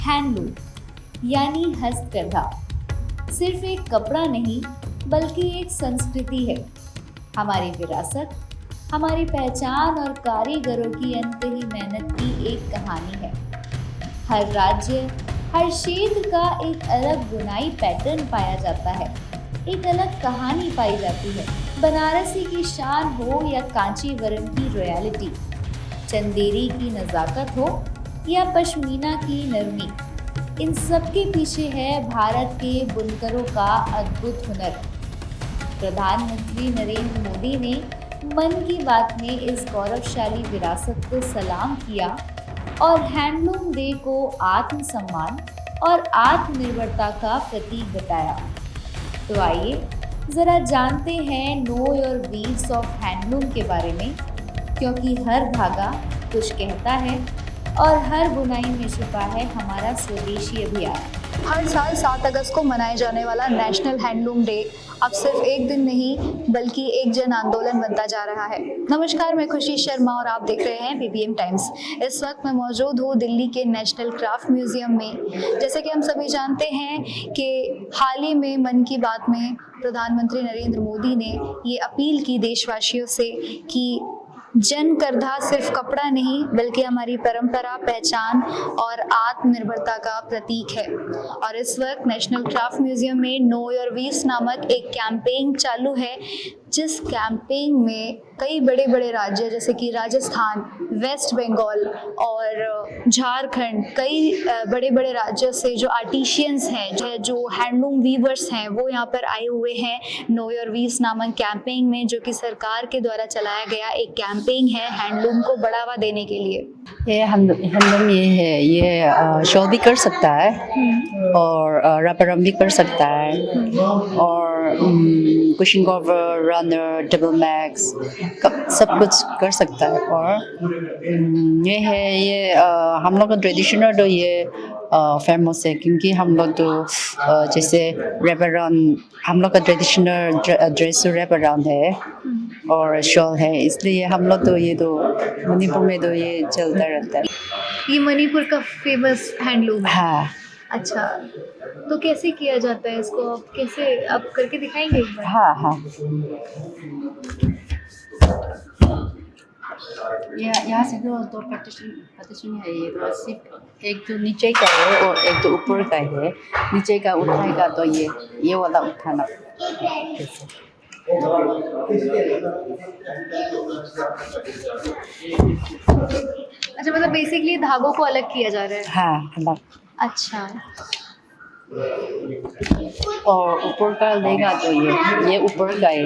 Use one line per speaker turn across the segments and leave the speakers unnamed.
Handloom यानी हस्तकरघा सिर्फ एक कपड़ा नहीं बल्कि एक संस्कृति है। हमारी विरासत, हमारी पहचान और कारीगरों की अंतही मेहनत की एक कहानी है। हर राज्य, हर क्षेत्र का एक अलग बुनाई पैटर्न पाया जाता है, एक अलग कहानी पाई जाती है। बनारसी की शान हो या कांचीवरम की रॉयलिटी, चंदेरी की नज़ाकत हो या पश्मीना की नरमी, इन सब के पीछे है भारत के बुनकरों का अद्भुत हुनर। प्रधानमंत्री नरेंद्र मोदी ने मन की बात में इस गौरवशाली विरासत को सलाम किया और हैंडलूम डे को आत्मसम्मान और आत्मनिर्भरता का प्रतीक बताया। तो आइए ज़रा जानते हैं know your weaves of handloom के बारे में, क्योंकि हर धागा कुछ कहता है और हर बुनाई में छुपा है हमारा स्वदेशी अभियान।
हर साल 7 अगस्त को मनाए जाने वाला नेशनल हैंडलूम डे अब सिर्फ एक दिन नहीं बल्कि एक जन आंदोलन बनता जा रहा है। नमस्कार, मैं खुशी शर्मा और आप देख रहे हैं पीपीएम टाइम्स। इस वक्त मैं मौजूद हूँ दिल्ली के नेशनल क्राफ्ट म्यूजियम में। जैसे कि हम सभी जानते हैं कि हाल ही में मन की बात में प्रधानमंत्री नरेंद्र मोदी ने ये अपील की देशवासियों से कि जन करधा सिर्फ कपड़ा नहीं बल्कि हमारी परंपरा, पहचान और आत्मनिर्भरता का प्रतीक है। और इस वक्त नेशनल क्राफ्ट म्यूजियम में नो योर वीव्स नामक एक कैंपेन चालू है, जिस कैंपेन में कई बड़े बड़े राज्य जैसे कि राजस्थान, वेस्ट बंगाल और झारखंड, कई बड़े बड़े राज्यों से जो आर्टिशियंस हैं, जो हैंडलूम वीवर्स हैं, वो यहाँ पर आए हुए हैं नो योर वीव्स नामक कैंपेन में, जो कि सरकार के द्वारा चलाया गया एक कैंपेन है हैंडलूम को बढ़ावा देने के लिए।
ये हैंडलूम ये है, ये शॉल भी कर सकता है और रबर भी कर सकता है और cushion cover, runner, double max सब कुछ कर सकता है। और ये है, ये हम लोग का ट्रेडिशनल तो ये फेमस है, क्योंकि हम लोग तो जैसे रेपराउन, हम लोग का ट्रेडिशनल ड्रेस रेपराउन है और शॉल है, इसलिए हम लोग तो ये तो मणिपुर में तो ये चलता रहता है।
ये मणिपुर का फेमस हैंडलूम है।
हाँ।
अच्छा, तो कैसे किया जाता है इसको? आप कैसे, आप करके दिखाएंगे एक बार?
हाँ हाँ, यहाँ से दो पार्टीशन है। ये तो सिर्फ एक तो नीचे का है और एक तो ऊपर का है। नीचे का उठाएगा तो ये वाला उठाना।
अच्छा, मतलब बेसिकली धागों को अलग किया जा रहा है।
हाँ, अलग।
अच्छा,
और ऊपर का लेगा तो ये ऊपर का है।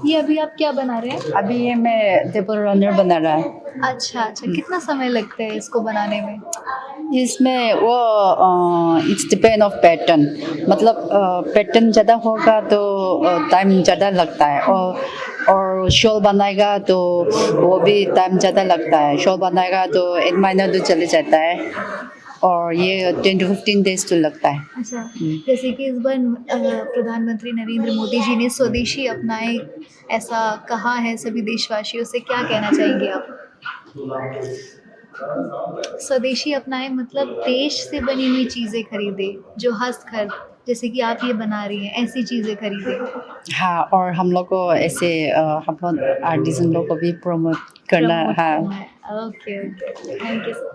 ये अभी आप क्या बना रहे हैं?
अभी ये मैं टेबल रनर बना रहा है।
अच्छा, कितना समय लगता है इसको बनाने में?
इसमें वो इट्स डिपेंड ऑफ पैटर्न, मतलब पैटर्न ज़्यादा होगा तो टाइम ज़्यादा लगता है और शॉल बनाएगा तो वो भी टाइम ज़्यादा लगता है। शॉल बनाएगा तो 1 महीना तो चले जाता है और ये 10 to 15 डेज तो लगता है।
अच्छा, जैसे कि इस बार प्रधानमंत्री नरेंद्र मोदी जी ने स्वदेशी अपनाए, ऐसा कहा है सभी देशवासियों से, क्या कहना चाहेंगे आप? स्वदेशी अपनाए मतलब देश से बनी हुई चीज़ें खरीदे, जो हस्तकरघ जैसे कि आप ये बना रही हैं, ऐसी चीज़ें खरीदे।
हाँ, और हम लोग को ऐसे हम लोग आर्टिसन लोग को भी प्रमोट करना। हाँ,
okay, thank you so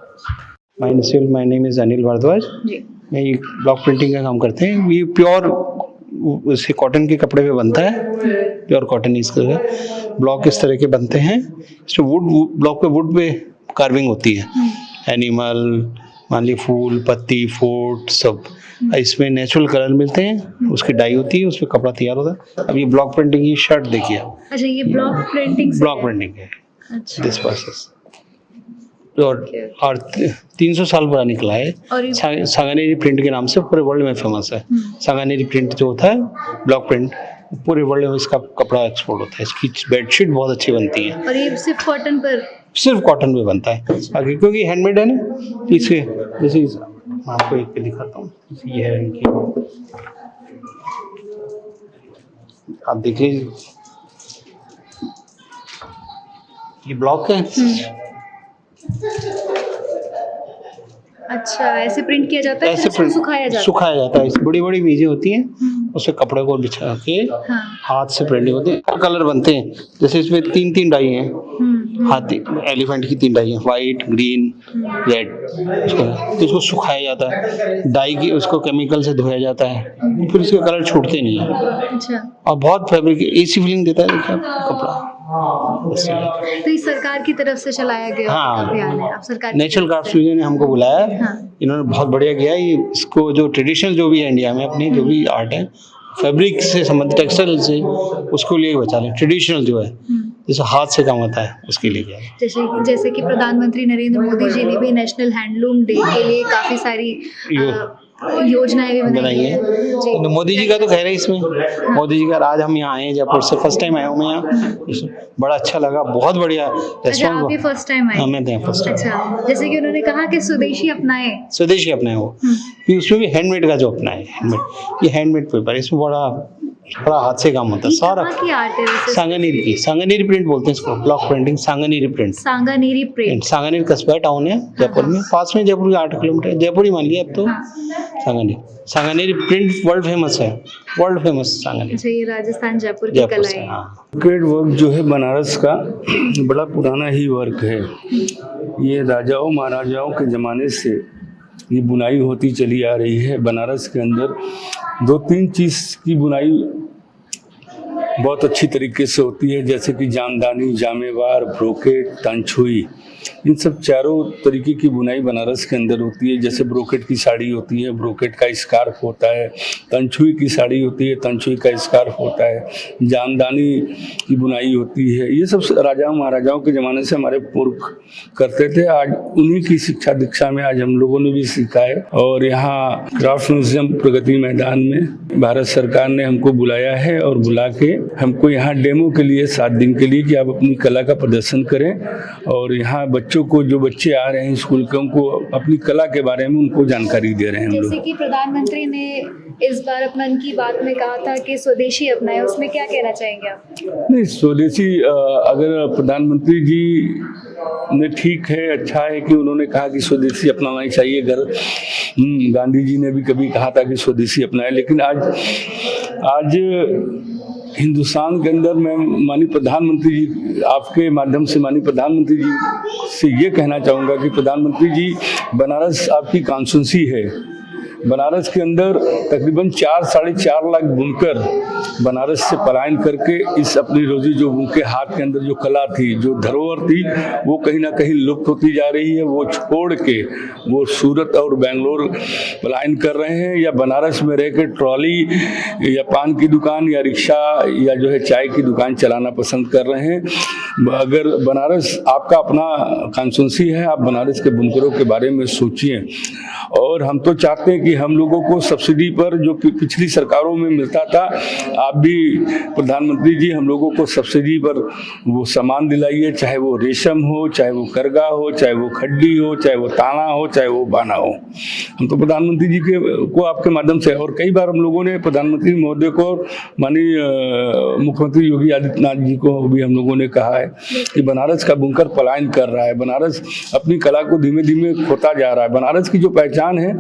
much.
My name is Anil Bhardwaj. मैं ये ब्लॉक प्रिंटिंग का काम करते हैं। ये प्योर उसे कॉटन के कपड़े पे बनता है, प्योर कॉटन इसका ब्लॉक इस तरह के बनते हैं। इसमें वुड ब्लॉक पे वुड पे कार्विंग होती है, एनिमल, मान ली फूल, पत्ती, फ्रूट सब। इसमें नेचुरल कलर मिलते हैं, उसकी डाई होती है, उस पर कपड़ा तैयार होता है। अब ये ब्लॉक प्रिंटिंग की शर्ट देखिए।
अच्छा, ये ब्लॉक प्रिंटिंग है।
अच्छा, दिस प्रोसेस और 300 साल पुराना निकला है। सांगानेरी प्रिंट के नाम से पूरे वर्ल्ड में फेमस है। सांगानेरी प्रिंट जो होता है, ब्लॉक प्रिंट, पूरे वर्ल्ड में इसका कपड़ा एक्सपोर्ट होता है। इसकी बेडशीट बहुत अच्छी बनती है।
और ये सिर्फ कॉटन पे बनता है।
बाकी क्योंकि हैंडमेड है ना, इसके जैसे मैं आपको एक पे दिखाता हूँ। ये है इनकी, आप देखिए ये ब्लॉक है।
अच्छा, ऐसे प्रिंट किया जाता है,
ऐसे
फिर इसको
प्रिंट
सुखाया जाता है।
इस बड़ी बड़ी मेजें होती हैं, उसपे कपड़े को बिछा के
हाँ।
हाथ से प्रिंटिंग होती है। कलर बनते हैं, जैसे इसमें 3 डाई हैं, हाथी एलिफेंट की 3 डाई हैं, वाइट, ग्रीन, रेड। तो इसको सुखाया जाता है, डाई की उसको केमिकल से धोया जाता है, फिर इसके कलर छूटते नहीं है।
अच्छा,
और बहुत फैब्रिक एसी फीलिंग देता है, देखिए आप कपड़ा।
तो इस सरकार की तरफ से चलाया गया
हाँ।
अभियान है। अब सरकार
नेचुरल क्राफ्ट यूनियन ने हमको बुलाया,
हाँ।
इन्होंने बहुत बढ़िया किया। ये इसको जो ट्रेडिशनल जो भी है इंडिया में अपनी जो भी आर्ट है, फैब्रिक से संबंधित, टेक्सटाइल से, उसको लिए बचा लें। ट्रेडिशनल जो है जैसे हाथ से काम होता है उसके लिए किया।
जैसे कि प्रधानमंत्री नरेंद्र मोदी जी ने भी नेशनल हैंडलूम डे के लिए काफी सारी योजनाएं भी बनाई हैं। जी।
तो मोदी जी का तो खैर है इसमें, मोदी जी का आज हम यहाँ आए हैं जयपुर से, फर्स्ट टाइम आया हूँ मैं यहाँ, बड़ा अच्छा लगा, बहुत बढ़िया
अच्छा, आप भी फर्स्ट टाइम आए?
मैं फर्स्ट टाइम।
अच्छा, जैसे कि उन्होंने कहा कि स्वदेशी अपनाएं।
स्वदेशी अपनाए वो, फिर उसमें भी हैंडमेड का जो अपना है, हैंडमेड, ये हैंडमेड पेपर, इसमें बड़ा हाथ से काम होता है सारा।
कहाँ की आर्ट है वैसे?
सांगानेरी प्रिंट बोलते हैं इसको, block printing, Sanganeri print.
Sanganeri print.
Sanganeri कस्बा टाउन है जयपुर में, पास में जयपुर के 8 किलोमीटर, जयपुर ही मान लिया अब तो। सांगानेरी प्रिंट वर्ल्ड फेमस है, वर्ल्ड फेमस सांगानेरी।
अच्छा, ये राजस्थान जयपुर की कला है।
ब्रोकेड वर्क जो है बनारस का बड़ा पुराना ही वर्क है। ये राजाओं महाराजाओं के ज़माने से ये बुनाई होती चली आ रही है। बनारस के अंदर 2-3 चीज़ की बुनाई बहुत अच्छी तरीके से होती है, जैसे कि जामदानी, जामेवार, ब्रोकेट, तंछुई। इन सब चारों तरीके की बुनाई बनारस के अंदर होती है। जैसे ब्रोकेट की साड़ी होती है, ब्रोकेट का स्कार्फ होता है, तंछुई की साड़ी होती है, तंछुई का स्कार्फ होता है, जामदानी की बुनाई होती है। ये सब राजाओं महाराजाओं के ज़माने से हमारे पुरख करते थे। आज उन्हीं की शिक्षा दीक्षा में आज हम लोगों ने भी सीखा है। और यहाँ क्राफ्ट म्यूजियम प्रगति मैदान में भारत सरकार ने हमको बुलाया है और बुला के हमको यहाँ डेमो के लिए 7 दिन के लिए कि आप अपनी कला का प्रदर्शन करें। और यहाँ बच्चों को, जो बच्चे आ रहे हैं स्कूल के, उनको अपनी कला के बारे में उनको जानकारी दे रहे हैं हम लोग।
जैसे कि प्रधानमंत्री ने इस बार अपने मन की बात में कहा था कि स्वदेशी अपनाएं, उसमें क्या कहना चाहेंगे आप?
नहीं, स्वदेशी अगर प्रधानमंत्री जी ने, ठीक है, अच्छा है कि उन्होंने कहा कि स्वदेशी अपनाना ही चाहिए। अगर गांधी जी ने भी कभी कहा था कि स्वदेशी अपनाएं, लेकिन आज हिंदुस्तान के अंदर मैं माननीय प्रधानमंत्री जी, आपके माध्यम से माननीय प्रधानमंत्री जी से ये कहना चाहूँगा कि प्रधानमंत्री जी, बनारस आपकी कॉन्स्टिट्यूंसी है। बनारस के अंदर तकरीबन 4-4.5 लाख बुनकर बनारस से पलायन करके इस अपनी रोजी, जो उनके हाथ के अंदर जो कला थी, जो धरोहर थी, वो कहीं ना कहीं लुप्त होती जा रही है। वो छोड़ के वो सूरत और बेंगलोर पलायन कर रहे हैं, या बनारस में रह के ट्रॉली या पान की दुकान या रिक्शा या जो है चाय की दुकान चलाना पसंद कर रहे हैं। अगर बनारस आपका अपना कॉन्स्टिट्यूंसी है, आप बनारस के बुनकरों के बारे में सोचिए। और हम तो चाहते हैं कि हम लोगों को सब्सिडी पर जो पिछली सरकारों में मिलता था, आप भी प्रधानमंत्री जी हम लोगों को सब्सिडी पर वो सामान दिलाइए, चाहे वो रेशम हो, चाहे वो करगा हो, चाहे वो खड्डी हो, चाहे वो ताना हो, चाहे वो बाना हो। हम तो प्रधानमंत्री जी को आपके माध्यम से, और कई बार हम लोगों ने प्रधानमंत्री महोदय को, माननीय मुख्यमंत्री योगी आदित्यनाथ जी को भी हम लोगों ने कहा है कि बनारस का बुनकर पलायन कर रहा है, बनारस अपनी कला को धीमे धीमे खोता जा रहा है। बनारस की जो पहचान है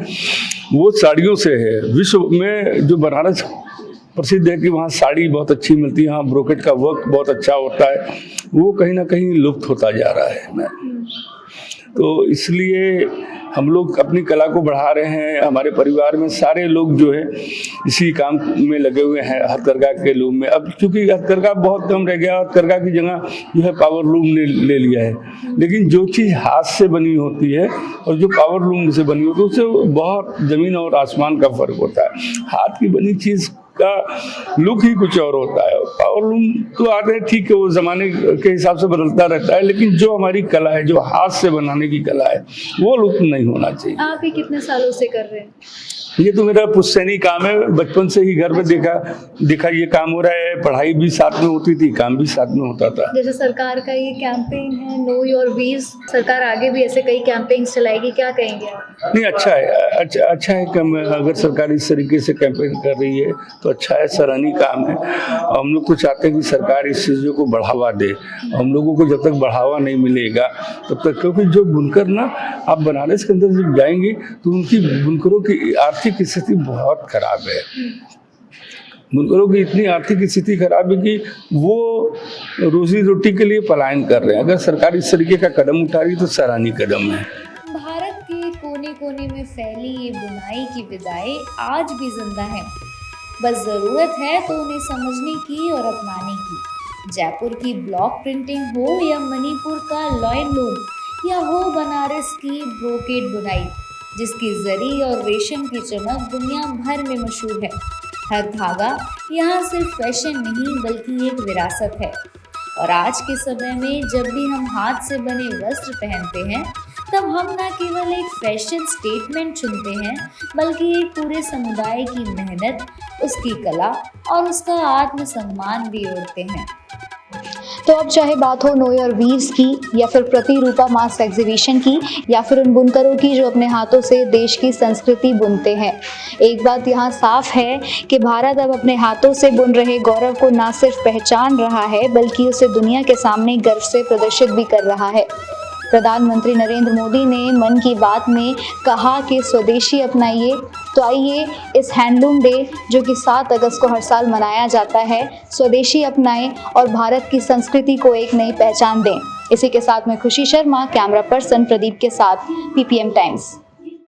वो साड़ियों से है। विश्व में जो बनारस प्रसिद्ध है कि वहाँ साड़ी बहुत अच्छी मिलती है, वहाँ ब्रोकेट का वर्क बहुत अच्छा होता है, वो कहीं ना कहीं लुप्त होता जा रहा है। तो इसलिए हम लोग अपनी कला को बढ़ा रहे हैं। हमारे परिवार में सारे लोग जो है इसी काम में लगे हुए हैं, हथकरघा के लूम में। अब चूंकि हथकरघा बहुत कम रह गया, हथकरघा की जगह जो है पावर लूम ने ले लिया है। लेकिन जो चीज़ हाथ से बनी होती है और जो पावर लूम से बनी होती है, उससे बहुत ज़मीन और आसमान का फर्क होता है। हाथ की बनी चीज़ का लुक ही कुछ और होता है। पावर लूम तो आते हैं, ठीक है, वो ज़माने के हिसाब से बदलता रहता है, लेकिन जो हमारी कला है, जो हाथ से बनाने की कला है, वो लुक नहीं होना चाहिए।
आप ही कितने सालों से कर रहे हैं?
ये तो मेरा पुश्तैनी काम है, बचपन से ही घर में देखा ये काम हो रहा है। पढ़ाई भी साथ में होती थी, काम भी साथ में होता था।
जैसे सरकार का ये कैंपेन है नो योर वीज, सरकार आगे भी ऐसे कई कैंपेन्स चलाएगी, क्या कहेंगे आप?
नहीं, अच्छा है, अच्छा है कि अगर सरकार इस तरीके से कैंपेन कर रही है तो अच्छा है, सराहनीय काम है। हम लोग तो चाहते हैं कि सरकार इस चीज़ों को बढ़ावा दे। हम लोगों को जब तक बढ़ावा नहीं मिलेगा तब तक, क्योंकि जो बुनकर ना, आप बनारस के अंदर जब जाएंगे तो उनकी बुनकरों की आर्थिक स्थिति बहुत खराब है। बुनकरों की इतनी आर्थिक स्थिति खराब है कि वो रोजी रोटी के लिए पलायन कर रहे हैं। अगर सरकार इस तरीके का कदम उठा रही तो सराहनीय कदम है।
भारत के कोने कोने में फैली ये बुनाई की विदाएं आज भी जिंदा है। बस ज़रूरत है तो उन्हें समझने की और अपनाने की। जयपुर की ब्लॉक प्रिंटिंग हो या मणिपुर का लॉयन लूम या हो बनारस की ब्रोकेड बुनाई, जिसकी जरी और रेशम की चमक दुनिया भर में मशहूर है। हर धागा यहाँ सिर्फ फैशन नहीं बल्कि एक विरासत है। और आज के समय में जब भी हम हाथ से बने वस्त्र पहनते हैं तब हम न केवल एक फैशन स्टेटमेंट चुनते हैं बल्कि एक पूरे समुदाय की मेहनत, उसकी कला और उसका आत्मसम्मान भी ओढ़ते हैं।
तो अब चाहे बात हो नो योर वीव्स की या फिर प्रतिरूपा मास्क एग्जीबिशन की या फिर उन बुनकरों की जो अपने हाथों से देश की संस्कृति बुनते हैं, एक बात यहाँ साफ है कि भारत अब अपने हाथों से बुन रहे गौरव को ना सिर्फ पहचान रहा है बल्कि उसे दुनिया के सामने गर्व से प्रदर्शित भी कर रहा है। प्रधानमंत्री नरेंद्र मोदी ने मन की बात में कहा कि स्वदेशी अपनाइए, तो आइए इस हैंडलूम डे जो कि 7 अगस्त को हर साल मनाया जाता है, स्वदेशी अपनाएं और भारत की संस्कृति को एक नई पहचान दें। इसी के साथ मैं खुशी शर्मा, कैमरा पर्सन प्रदीप के साथ PPM टाइम्स।